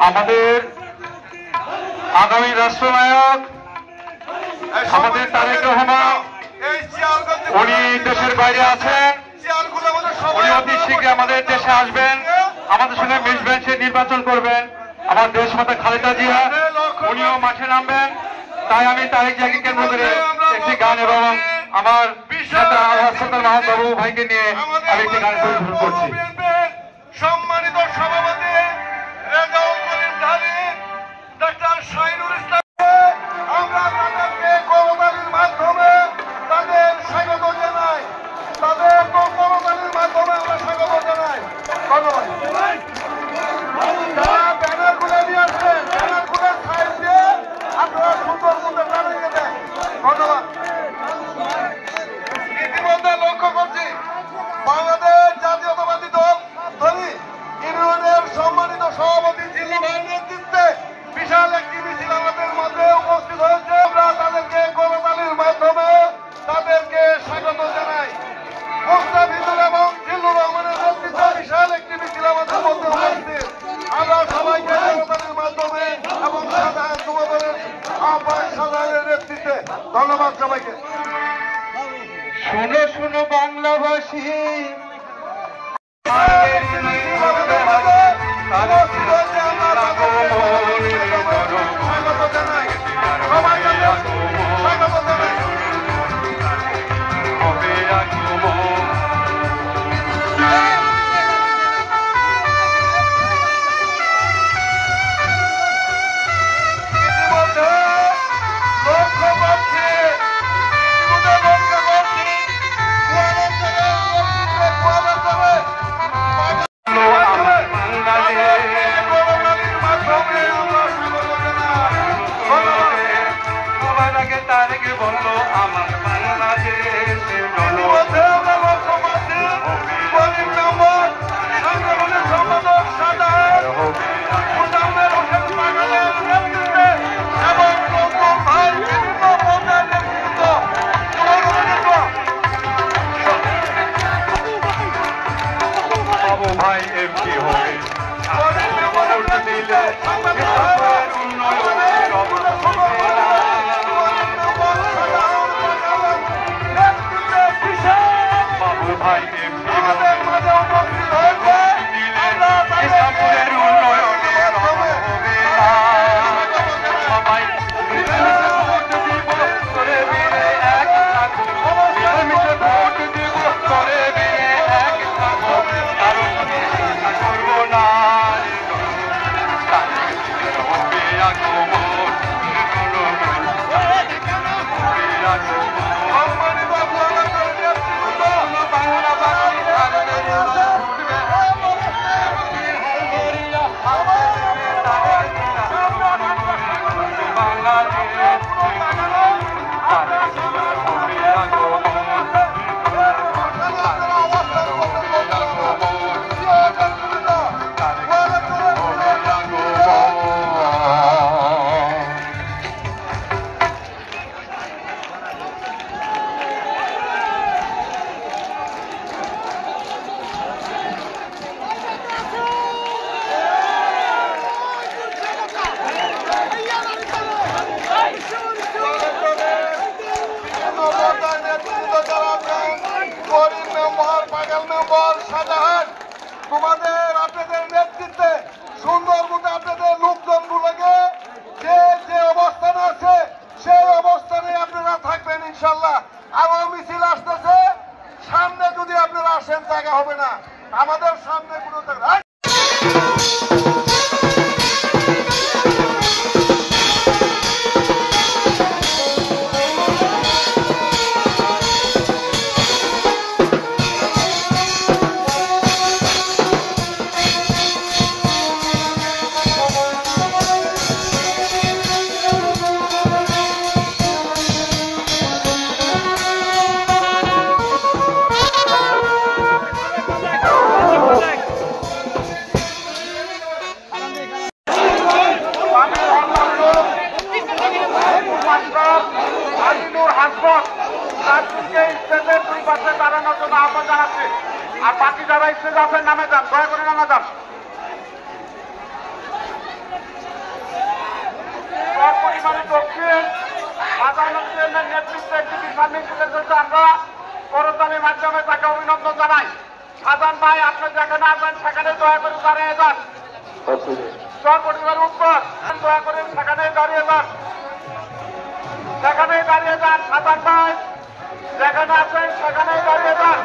আমাদের আগামী রাষ্ট্রনায়ক আমাদের তারেক রহমান উনি দেশের বাইরে আছেন, উনি অতি শীঘ্রই আমাদের দেশে আসবেন, আমাদের সঙ্গে মিশবেন, সে নির্বাচন করবেন। আমার দেশ মাতা খালেদা জিয়া উনিও মাঠে নামবেন। তাই আমি তারেক জিয়াকে কেন্দ্র করে একটি গান এবং আমার নেতা সুলতান মাহমুদ বাবু ভাইকে নিয়ে আমি একটি গান পরিবেশন করছি। সম্মানিত সভাপতি রেজাউল করিম ঢালী, ডাক্তার শাহিনুল ইসলাম, আমরা তাদেরকে করতালির মাধ্যমে তাদের স্বাগত জানাই, তাদের করতালির মাধ্যমে আমরা স্বাগত জানাই। যারা ব্যানার গুলো নিয়ে আসছেন, ব্যানার গুলোর সাইড দিয়ে আপনারা সুন্দর সুন্দর দাঁড়িয়ে দেন। ধন্যবাদ। ইতিমধ্যে লক্ষ্য করছি বাংলাদেশ জাতীয়তাবাদী দল ধনী ইউনিয়নের সম্মানিত সভাপতি জিল্লু ভাইয়ের নেতৃত্বে বিশাল একটি মিছিল আমাদের মধ্যে উপস্থিত হয়েছে। আমরা তাদেরকে করতালির মাধ্যমে তাদেরকে স্বাগত জানাই। মুস্তাফিজুর এবং জিল্লুর রহমানের নেতৃত্বে বিশাল একটি মিছিল আমাদের মধ্যে উপস্থিত। আমরা সবাইকে করতালির মাধ্যমে এবং সাধারণ যুবদলের আহ্বায়ক সাধারণের নেতৃত্বে ধন্যবাদ সবাইকে। শুনো শুনো বাংলাভাষী, ভাই এমপি হবে দিলে বাবু ভাই এমপি ইসলামপুরের উন্নয়নের হবে সবাই ভোট দিব করে দিলে এক থাকো, মিলে ভোট দিব করে দিলে এক থাকো, কারণ করবো না হবে আগমন তোমাদের আপনাদের নেতৃত্বে সুন্দর মতো আপনাদের লোকজন গুলোকে যে যে অবস্থানে আছে সেই অবস্থানে আপনারা থাকবেন ইনশাল্লাহ। আবার মিছিল আসতেছে, সামনে যদি আপনারা আসেন, জায়গা হবে না। আমাদের সামনে কোনো জায়গা আর বাকি যারা স্টেজে আছেন নামে যান, দয়া করে নামে যান। পরিমাণে দক্ষিণ সাধারণের নেতৃত্বে একটি বিশাল মিছিলের জন্য আমরা করতালির মাধ্যমে তাকে অভিনন্দন জানাই। সাধারণ ভাই, আপনি যেখানে আসবেন সেখানে দয়া করে দাঁড়িয়ে যান। সব পরিবার উত্তর দয়া করে সেখানেই দাঁড়িয়ে যান, সেখানেই দাঁড়িয়ে যান। সাধারণ ভাই যেখানে আছেন সেখানেই দাঁড়িয়ে যান।